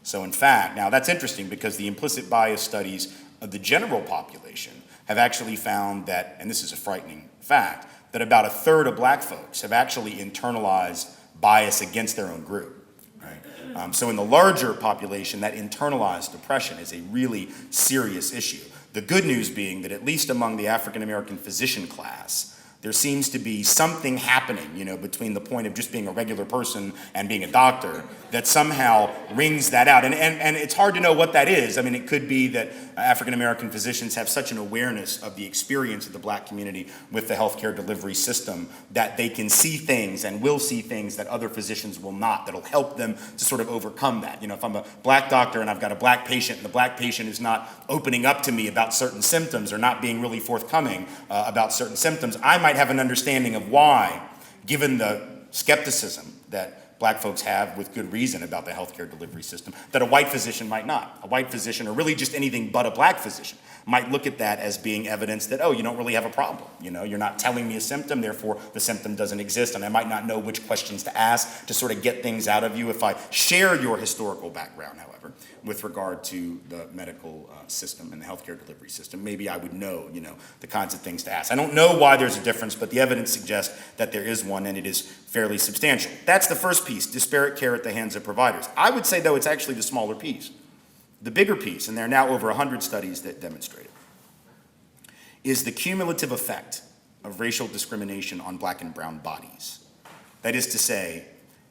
So in fact, now that's interesting because the implicit bias studies of the general population have actually found that, and this is a frightening fact, that about a third of black folks have actually internalized bias against their own group. Right? So in the larger population, that internalized oppression is a really serious issue. The good news being that at least among the African American physician class, there seems to be something happening, between the point of just being a regular person and being a doctor that somehow rings that out. And it's hard to know what that is. I mean, it could be that African American physicians have such an awareness of the experience of the black community with the healthcare delivery system that they can see things and will see things that other physicians will not, that'll help them to sort of overcome that. If I'm a black doctor and I've got a black patient and the black patient is not opening up to me about certain symptoms or not being really forthcoming about certain symptoms, I might have an understanding of why, given the skepticism that black folks have with good reason about the healthcare delivery system, that a white physician might not. A white physician, or really just anything but a black physician, might look at that as being evidence that, oh, you don't really have a problem. You're not telling me a symptom, therefore the symptom doesn't exist, and I might not know which questions to ask to sort of get things out of you if I share your historical background, however, with regard to the medical system and the healthcare delivery system. Maybe I would know, the kinds of things to ask. I don't know why there's a difference, but the evidence suggests that there is one, and it is fairly substantial. That's the first piece, disparate care at the hands of providers. I would say, though, it's actually the smaller piece. The bigger piece, and there are now over 100 studies that demonstrate it, is the cumulative effect of racial discrimination on black and brown bodies. That is to say,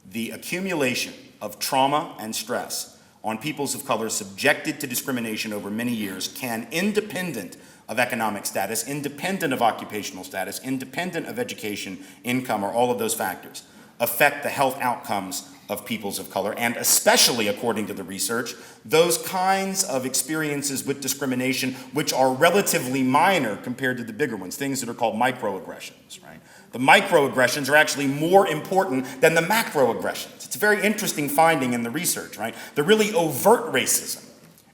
the accumulation of trauma and stress on peoples of color subjected to discrimination over many years can, independent of economic status, independent of occupational status, independent of education, income, or all of those factors, affect the health outcomes of peoples of color, and especially, according to the research, those kinds of experiences with discrimination which are relatively minor compared to the bigger ones, things that are called microaggressions, right? The microaggressions are actually more important than the macroaggressions. It's a very interesting finding in the research, right? The really overt racism,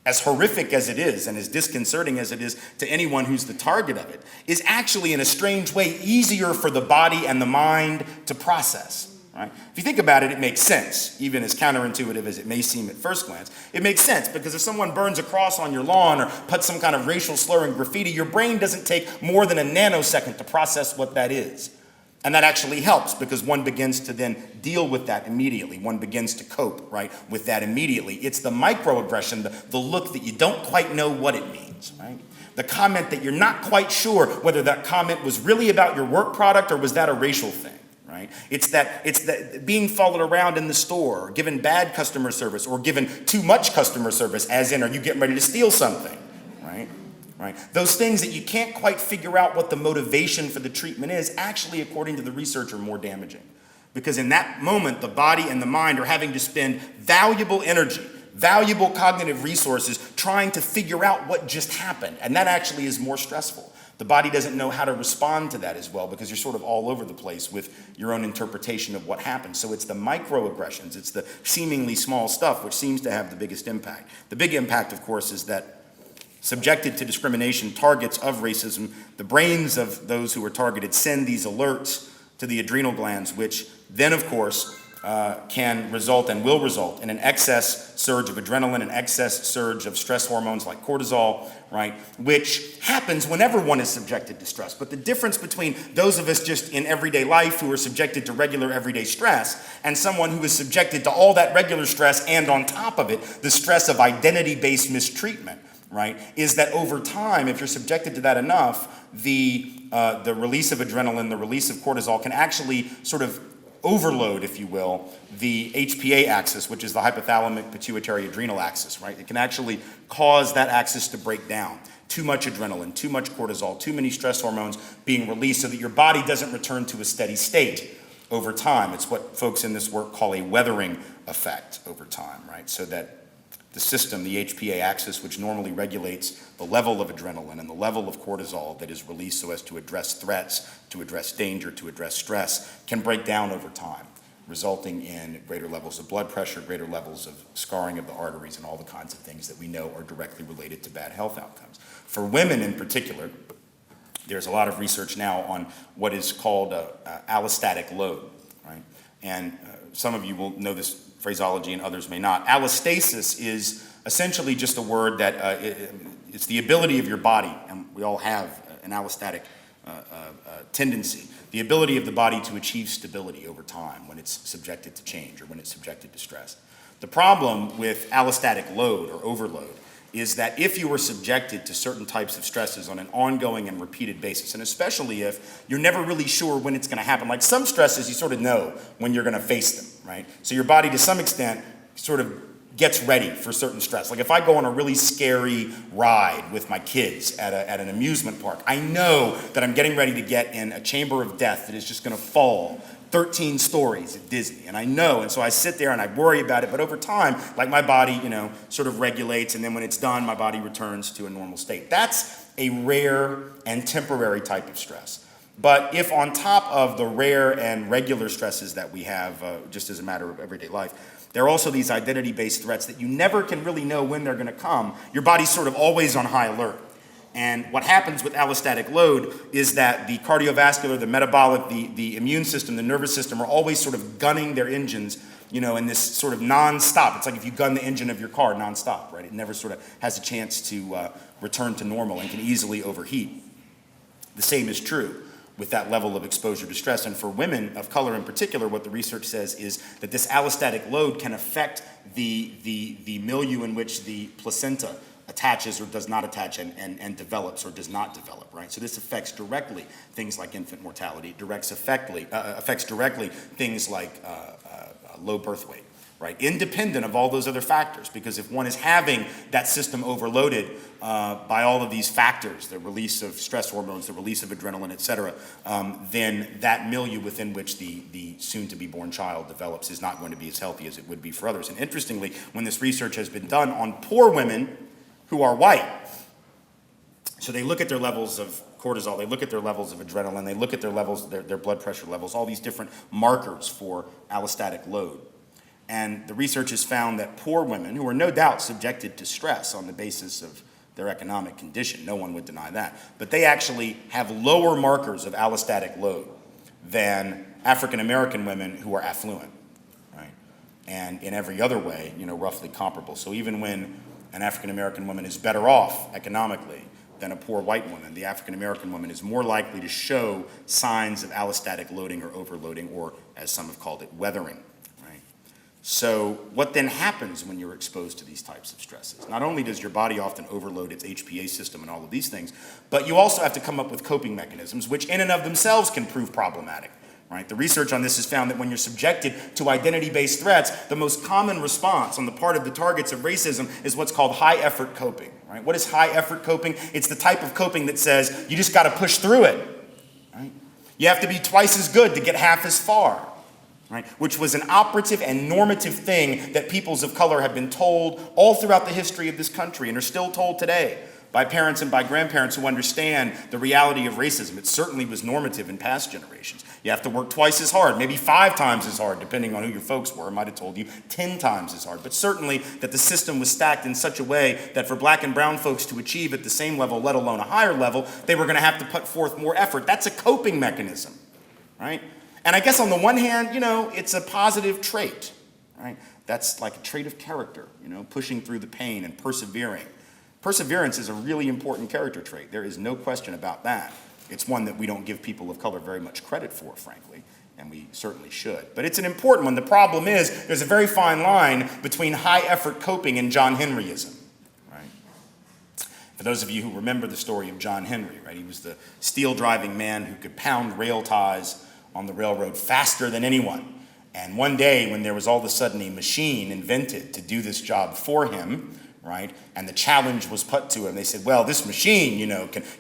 as horrific as it is and as disconcerting as it is to anyone who's the target of it, is actually in a strange way easier for the body and the mind to process. Right? If you think about it, it makes sense, even as counterintuitive as it may seem at first glance. It makes sense because if someone burns a cross on your lawn or puts some kind of racial slur in graffiti, your brain doesn't take more than a nanosecond to process what that is. And that actually helps because one begins to then deal with that immediately. One begins to cope, right, with that immediately. It's the microaggression, the look that you don't quite know what it means, right? The comment that you're not quite sure whether that comment was really about your work product or was that a racial thing. Right? It's that being followed around in the store, or given bad customer service, or given too much customer service, as in, are you getting ready to steal something? Right? Those things that you can't quite figure out what the motivation for the treatment is, actually, according to the research, are more damaging. Because in that moment, the body and the mind are having to spend valuable energy, valuable cognitive resources trying to figure out what just happened. And that actually is more stressful. The body doesn't know how to respond to that as well because you're sort of all over the place with your own interpretation of what happened. So it's the microaggressions, it's the seemingly small stuff which seems to have the biggest impact. The big impact, of course, is that subjected to discrimination, targets of racism, the brains of those who are targeted send these alerts to the adrenal glands, which then, of course, can result and will result in an excess surge of adrenaline, an excess surge of stress hormones like cortisol, right, which happens whenever one is subjected to stress. But the difference between those of us just in everyday life who are subjected to regular everyday stress and someone who is subjected to all that regular stress and on top of it, the stress of identity-based mistreatment, right, is that over time, if you're subjected to that enough, the release of adrenaline, the release of cortisol can actually sort of overload, if you will, the HPA axis, which is the hypothalamic pituitary adrenal axis, right? It can actually cause that axis to break down. Too much adrenaline, too much cortisol, too many stress hormones being released so that your body doesn't return to a steady state over time. It's what folks in this work call a weathering effect over time, right? So that the system, the HPA axis, which normally regulates the level of adrenaline and the level of cortisol that is released so as to address threats, to address danger, to address stress, can break down over time, resulting in greater levels of blood pressure, greater levels of scarring of the arteries, and all the kinds of things that we know are directly related to bad health outcomes. For women in particular, there's a lot of research now on what is called allostatic load, right? And some of you will know this phraseology and others may not. Allostasis is essentially just a word that it's the ability of your body, and we all have an allostatic tendency, the ability of the body to achieve stability over time when it's subjected to change or when it's subjected to stress. The problem with allostatic load or overload is that if you were subjected to certain types of stresses on an ongoing and repeated basis, and especially if you're never really sure when it's going to happen, like some stresses you sort of know when you're going to face them, right? So your body to some extent sort of gets ready for certain stress. Like if I go on a really scary ride with my kids at an amusement park, I know that I'm getting ready to get in a chamber of death that is just going to fall 13 stories at Disney, and I know, and so I sit there and I worry about it, but over time, like my body, sort of regulates, and then when it's done, my body returns to a normal state. That's a rare and temporary type of stress. But if on top of the rare and regular stresses that we have, just as a matter of everyday life, there are also these identity-based threats that you never can really know when they're gonna come, your body's sort of always on high alert. And what happens with allostatic load is that the cardiovascular, the metabolic, the immune system, the nervous system are always sort of gunning their engines, in this sort of non-stop. It's like if you gun the engine of your car non-stop, right? It never sort of has a chance to return to normal and can easily overheat. The same is true with that level of exposure to stress. And for women of color in particular, what the research says is that this allostatic load can affect the milieu in which the placenta attaches or does not attach and develops or does not develop, right? So this affects directly things like infant mortality, affects directly things like low birth weight, right? Independent of all those other factors, because if one is having that system overloaded by all of these factors, the release of stress hormones, the release of adrenaline, et cetera, then that milieu within which the soon-to-be born child develops is not going to be as healthy as it would be for others. And interestingly, when this research has been done on poor women who are white, so they look at their levels of cortisol, they look at their levels of adrenaline, they look at their levels, their blood pressure levels, all these different markers for allostatic load. And the research has found that poor women, who are no doubt subjected to stress on the basis of their economic condition, no one would deny that, but they actually have lower markers of allostatic load than African American women who are affluent, right? And in every other way, roughly comparable. So even when an African American woman is better off economically than a poor white woman, the African American woman is more likely to show signs of allostatic loading or overloading, or as some have called it, weathering, right? So what then happens when you're exposed to these types of stresses? Not only does your body often overload its HPA system and all of these things, but you also have to come up with coping mechanisms, which in and of themselves can prove problematic. Right? The research on this has found that when you're subjected to identity-based threats, the most common response on the part of the targets of racism is what's called high-effort coping. Right? What is high-effort coping? It's the type of coping that says you just got to push through it. Right? You have to be twice as good to get half as far. Right? Which was an operative and normative thing that peoples of color have been told all throughout the history of this country and are still told today by parents and by grandparents who understand the reality of racism. It certainly was normative in past generations. You have to work twice as hard, maybe 5 times as hard, depending on who your folks were. I might have told you 10 times as hard. But certainly that the system was stacked in such a way that for black and brown folks to achieve at the same level, let alone a higher level, they were going to have to put forth more effort. That's a coping mechanism, right? And I guess on the one hand, it's a positive trait, right? That's like a trait of character, pushing through the pain and persevering. Perseverance is a really important character trait. There is no question about that. It's one that we don't give people of color very much credit for, frankly, and we certainly should. But it's an important one. The problem is there's a very fine line between high-effort coping and John Henryism, right? For those of you who remember the story of John Henry, right? He was the steel-driving man who could pound rail ties on the railroad faster than anyone. And one day when there was all of a sudden a machine invented to do this job for him, right? And the challenge was put to him. They said, well, this machine,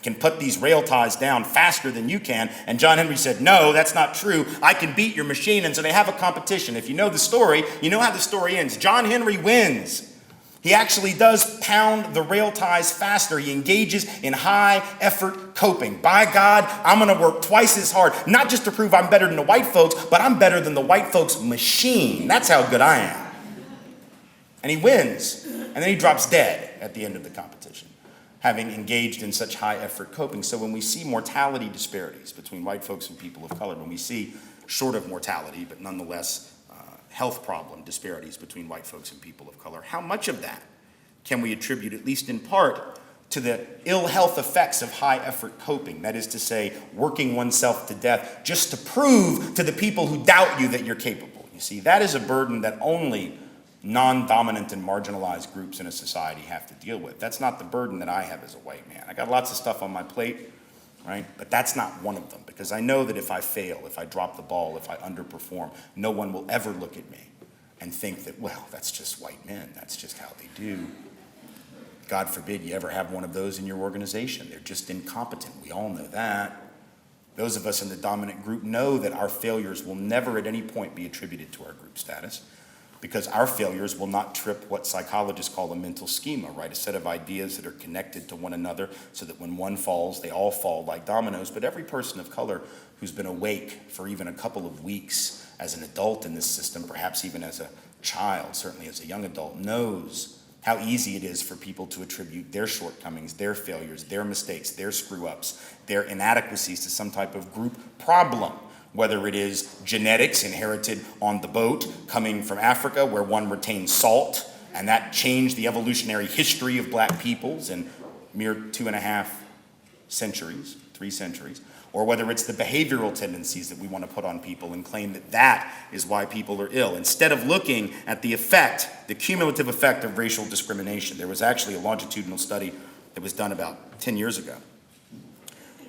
can put these rail ties down faster than you can. And John Henry said, no, that's not true. I can beat your machine. And so they have a competition. If you know the story, you know how the story ends. John Henry wins. He actually does pound the rail ties faster. He engages in high effort coping. By God, I'm going to work twice as hard, not just to prove I'm better than the white folks, but I'm better than the white folks' machine. That's how good I am. And he wins. And then he drops dead at the end of the competition, having engaged in such high effort coping. So when we see mortality disparities between white folks and people of color, when we see short of mortality, but nonetheless health problem disparities between white folks and people of color, how much of that can we attribute, at least in part, to the ill health effects of high effort coping? That is to say, working oneself to death just to prove to the people who doubt you that you're capable. You see, that is a burden that only non-dominant and marginalized groups in a society have to deal with. That's not the burden that I have as a white man. I got lots of stuff on my plate, right? But that's not one of them, because I know that if I fail, if I drop the ball, if I underperform, no one will ever look at me and think that, well, that's just white men. That's just how they do. God forbid you ever have one of those in your organization. They're just incompetent. We all know that. Those of us in the dominant group know that our failures will never at any point be attributed to our group status, because our failures will not trip what psychologists call a mental schema, right? A set of ideas that are connected to one another so that when one falls, they all fall like dominoes. But every person of color who's been awake for even a couple of weeks as an adult in this system, perhaps even as a child, certainly as a young adult, knows how easy it is for people to attribute their shortcomings, their failures, their mistakes, their screw-ups, their inadequacies to some type of group problem. Whether it is genetics inherited on the boat coming from Africa where one retained salt, and that changed the evolutionary history of black peoples in mere 2.5 centuries, 3 centuries, or whether it's the behavioral tendencies that we want to put on people and claim that that is why people are ill, instead of looking at the effect, the cumulative effect of racial discrimination. There was actually a longitudinal study that was done about 10 years ago,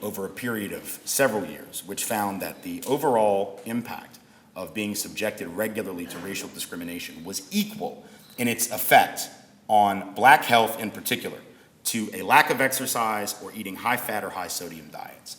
over a period of several years, which found that the overall impact of being subjected regularly to racial discrimination was equal in its effect on black health in particular to a lack of exercise or eating high-fat or high-sodium diets.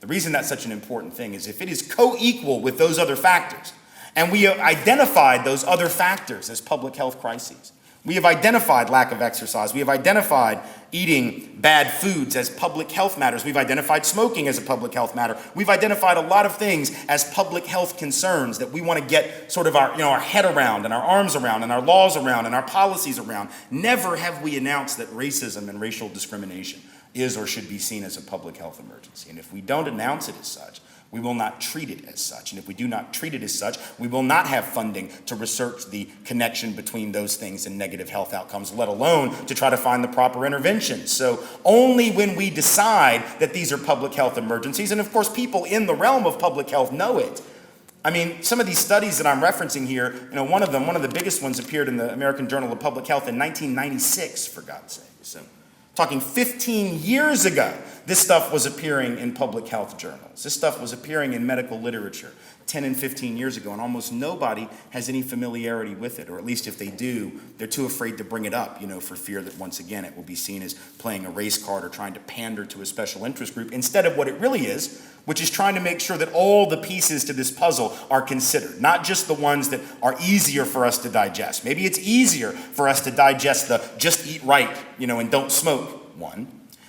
The reason that's such an important thing is if it is co-equal with those other factors, and we have identified those other factors as public health crises, we have identified lack of exercise. We have identified eating bad foods as public health matters. We've identified smoking as a public health matter. We've identified a lot of things as public health concerns that we want to get sort of our head around and our arms around and our laws around and our policies around. Never have we announced that racism and racial discrimination is or should be seen as a public health emergency. And if we don't announce it as such, we will not treat it as such. And if we do not treat it as such, we will not have funding to research the connection between those things and negative health outcomes, let alone to try to find the proper interventions. So only when we decide that these are public health emergencies, and of course people in the realm of public health know it. I mean, some of these studies that I'm referencing here, one of the biggest ones appeared in the American Journal of Public Health in 1996, for God's sake. So talking 15 years ago, this stuff was appearing in public health journals. This stuff was appearing in medical literature 10 and 15 years ago, and almost nobody has any familiarity with it, or at least if they do, they're too afraid to bring it up, for fear that once again it will be seen as playing a race card or trying to pander to a special interest group, instead of what it really is, which is trying to make sure that all the pieces to this puzzle are considered, not just the ones that are easier for us to digest. Maybe it's easier for us to digest the just eat right, and don't smoke one.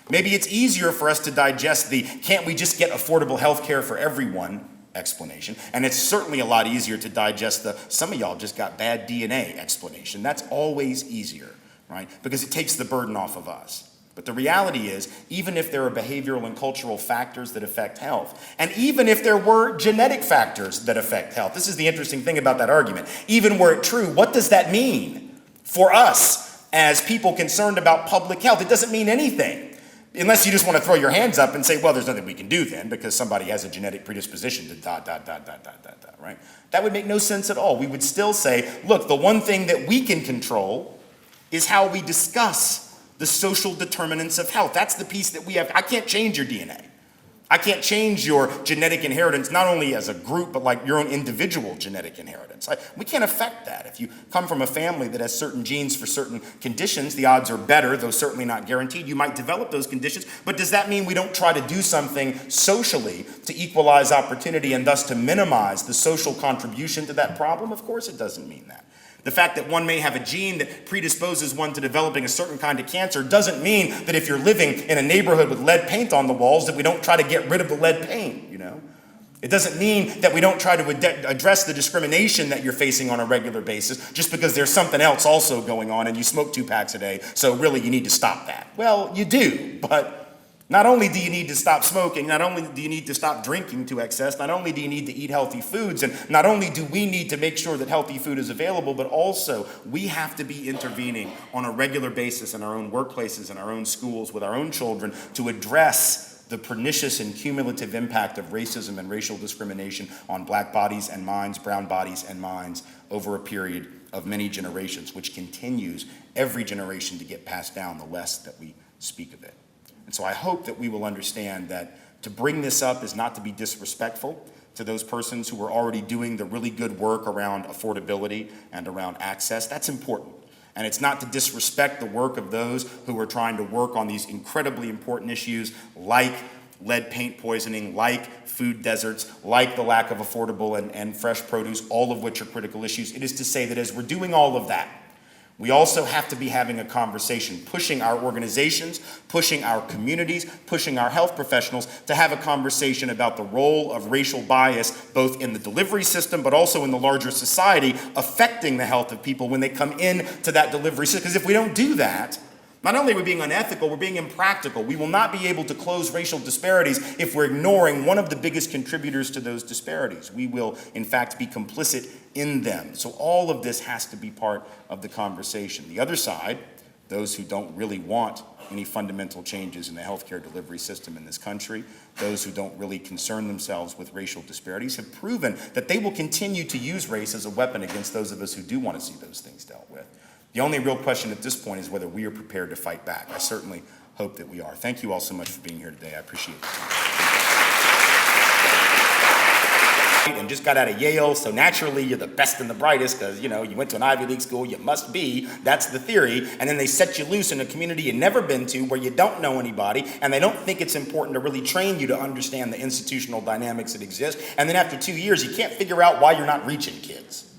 Maybe it's easier for us to digest the can't we just get affordable health care for everyone explanation. And it's certainly a lot easier to digest the some of y'all just got bad DNA explanation. That's always easier, right? Because it takes the burden off of us. But the reality is, even if there are behavioral and cultural factors that affect health, and even if there were genetic factors that affect health, this is the interesting thing about that argument. Even were it true, what does that mean for us as people concerned about public health? It doesn't mean anything. Unless you just want to throw your hands up and say, well, there's nothing we can do then because somebody has a genetic predisposition to ... right? That would make no sense at all. We would still say, look, the one thing that we can control is how we discuss the social determinants of health. That's the piece that we have. I can't change your DNA. I can't change your genetic inheritance, not only as a group, but like your own individual genetic inheritance. We can't affect that. If you come from a family that has certain genes for certain conditions, the odds are better, though certainly not guaranteed. You might develop those conditions, but does that mean we don't try to do something socially to equalize opportunity and thus to minimize the social contribution to that problem? Of course it doesn't mean that. The fact that one may have a gene that predisposes one to developing a certain kind of cancer doesn't mean that if you're living in a neighborhood with lead paint on the walls that we don't try to get rid of the lead paint, It doesn't mean that we don't try to address the discrimination that you're facing on a regular basis just because there's something else also going on and you smoke 2 packs a day, so really you need to stop that. Well, you do, but Not only do you need to stop smoking, not only do you need to stop drinking to excess, not only do you need to eat healthy foods, and not only do we need to make sure that healthy food is available, but also we have to be intervening on a regular basis in our own workplaces, in our own schools, with our own children to address the pernicious and cumulative impact of racism and racial discrimination on black bodies and minds, brown bodies and minds over a period of many generations, which continues every generation to get passed down the less that we speak of it. And so I hope that we will understand that to bring this up is not to be disrespectful to those persons who are already doing the really good work around affordability and around access. That's important. And it's not to disrespect the work of those who are trying to work on these incredibly important issues like lead paint poisoning, like food deserts, like the lack of affordable and fresh produce, all of which are critical issues. It is to say that as we're doing all of that, we also have to be having a conversation, pushing our organizations, pushing our communities, pushing our health professionals to have a conversation about the role of racial bias, both in the delivery system, but also in the larger society, affecting the health of people when they come into that delivery system. Because if we don't do that, not only are we being unethical, we're being impractical. We will not be able to close racial disparities if we're ignoring one of the biggest contributors to those disparities. We will, in fact, be complicit in them. So all of this has to be part of the conversation. The other side, those who don't really want any fundamental changes in the healthcare delivery system in this country, those who don't really concern themselves with racial disparities, have proven that they will continue to use race as a weapon against those of us who do want to see those things dealt with. The only real question at this point is whether we are prepared to fight back. I certainly hope that we are. Thank you all so much for being here today. I appreciate it. And just got out of Yale, so naturally you're the best and the brightest because, you went to an Ivy League school, you must be. That's the theory. And then they set you loose in a community you've never been to where you don't know anybody, and they don't think it's important to really train you to understand the institutional dynamics that exist. And then after 2 years, you can't figure out why you're not reaching kids.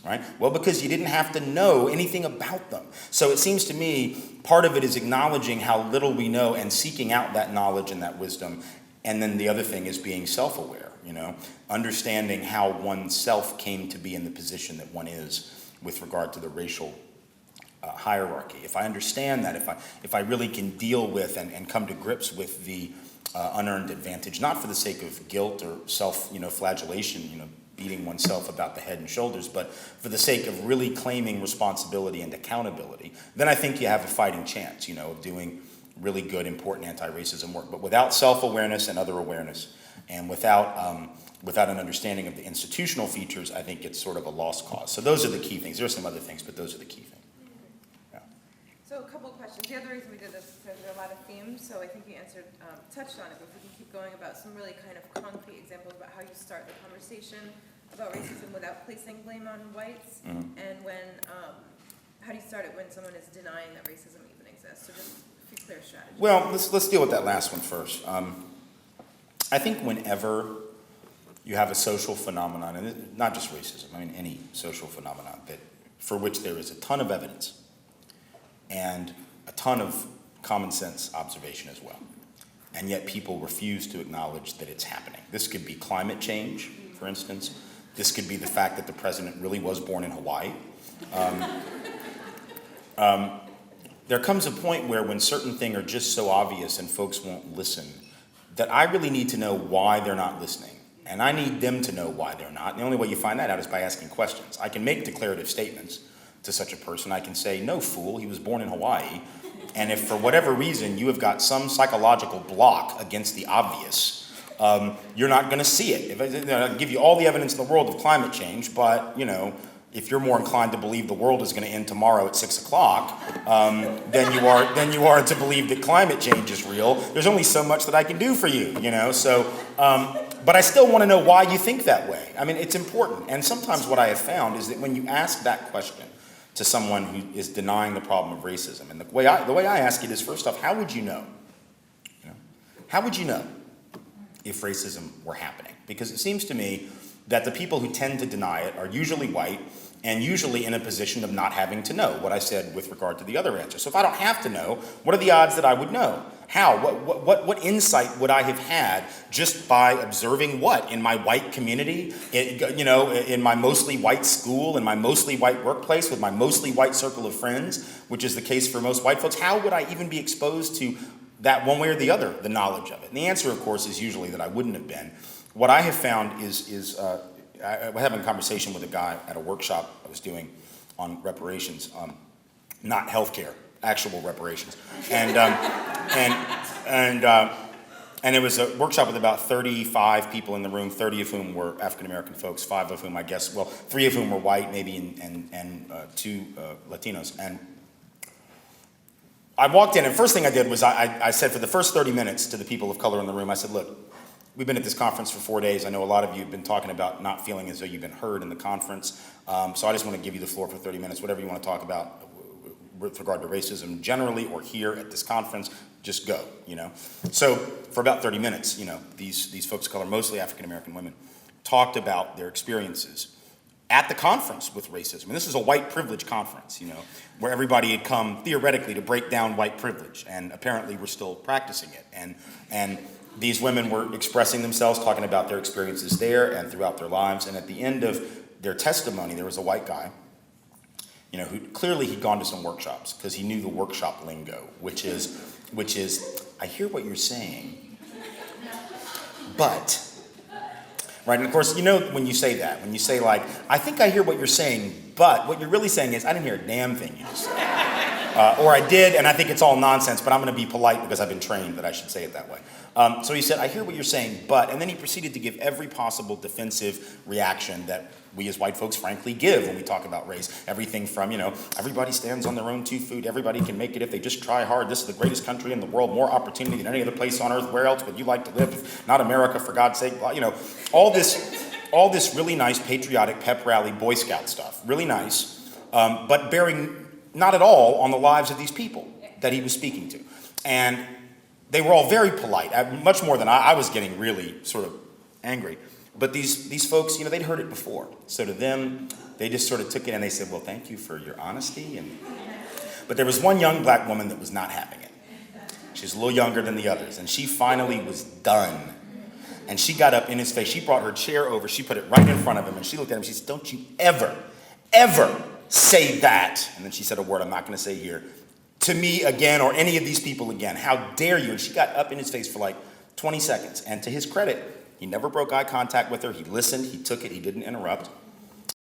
Right? Well, because you didn't have to know anything about them. So it seems to me part of it is acknowledging how little we know and seeking out that knowledge and that wisdom. And then the other thing is being self-aware, understanding how oneself came to be in the position that one is with regard to the racial hierarchy. If I understand that, if I really can deal with and come to grips with the unearned advantage, not for the sake of guilt or self-flagellation, beating oneself about the head and shoulders, but for the sake of really claiming responsibility and accountability, then I think you have a fighting chance, of doing really good, important anti-racism work. But without self-awareness and other awareness, and without an understanding of the institutional features, I think it's sort of a lost cause. So those are the key things. There are some other things, but those are the key things. Yeah. So a couple of questions. The other reason we did this is because there are a lot of themes, so I think you touched on it, but if we can keep going about some really kind of concrete examples about how you start the conversation about racism without placing blame on whites, and how do you start it when someone is denying that racism even exists? So just a few clear strategies. Well, let's deal with that last one first. I think whenever you have a social phenomenon, and not just racism, any social phenomenon for which there is a ton of evidence and a ton of common sense observation as well, and yet people refuse to acknowledge that it's happening. This could be climate change, for instance. This could be the fact that the president really was born in Hawaii. There comes a point where when certain things are just so obvious and folks won't listen, that I really need to know why they're not listening. And I need them to know why they're not. And the only way you find that out is by asking questions. I can make declarative statements to such a person. I can say, no, fool, he was born in Hawaii. And if for whatever reason you have got some psychological block against the obvious, you're not going to see it. I give you all the evidence in the world of climate change, but, if you're more inclined to believe the world is going to end tomorrow at 6 o'clock, than you are to believe that climate change is real, there's only so much that I can do for you, So, but I still want to know why you think that way. It's important. And sometimes what I have found is that when you ask that question to someone who is denying the problem of racism, and the way I ask it is, first off, how would you know? How would you know if racism were happening? Because it seems to me that the people who tend to deny it are usually white and usually in a position of not having to know, what I said with regard to the other answer. So if I don't have to know, what are the odds that I would know? How? What insight would I have had just by observing what? In my white community, in my mostly white school, in my mostly white workplace, with my mostly white circle of friends, which is the case for most white folks? How would I even be exposed to that one way or the other, the knowledge of it. And the answer, of course, is usually that I wouldn't have been. What I have found is I was having a conversation with a guy at a workshop I was doing on reparations, not healthcare, actual reparations, and it was a workshop with about 35 people in the room, 30 of whom were African American folks, 5 of whom I guess, well, 3 of whom were white, maybe, and 2 Latinos. And I walked in, and first thing I did was I said for the first 30 minutes to the people of color in the room, I said, look, we've been at this conference for 4 days. I know a lot of you have been talking about not feeling as though you've been heard in the conference. So I just want to give you the floor for 30 minutes, whatever you want to talk about with regard to racism generally or here at this conference, just go, you know. So for about 30 minutes, you know, these folks of color, mostly African American women, talked about their experiences at the conference with racism. And this is a white privilege conference, you know, where everybody had come theoretically to break down white privilege, and apparently we're still practicing it. And these women were expressing themselves, talking about their experiences there and throughout their lives. And at the end of their testimony, there was a white guy, you know, who clearly he'd gone to some workshops because he knew the workshop lingo, which is, I hear what you're saying, but, right? And of course, you know, when you say that, when you say like, I think I hear what you're saying, but what you're really saying is, I didn't hear a damn thing you just said. Or I did, and I think it's all nonsense, but I'm going to be polite because I've been trained that I should say it that way. So he said, I hear what you're saying, but, and then he proceeded to give every possible defensive reaction that we as white folks frankly give when we talk about race. Everything from, you know, everybody stands on their own 2 feet, everybody can make it if they just try hard, this is the greatest country in the world, more opportunity than any other place on earth, where else would you like to live if not America, for God's sake, you know, all this really nice patriotic pep rally Boy Scout stuff, really nice, but bearing not at all on the lives of these people that he was speaking to. And they were all very polite, much more than I was getting really sort of angry. But these folks, you know, they'd heard it before. So to them, they just sort of took it and they said, well, thank you for your honesty. But there was one young black woman that was not having it. She was a little younger than the others, and she finally was done. And she got up in his face. She brought her chair over. She put it right in front of him, and she looked at him. She said, don't you ever, ever say that. And then she said a word I'm not going to say here, to me again, or any of these people again. How dare you? And she got up in his face for like 20 seconds. And to his credit, he never broke eye contact with her. He listened. He took it. He didn't interrupt.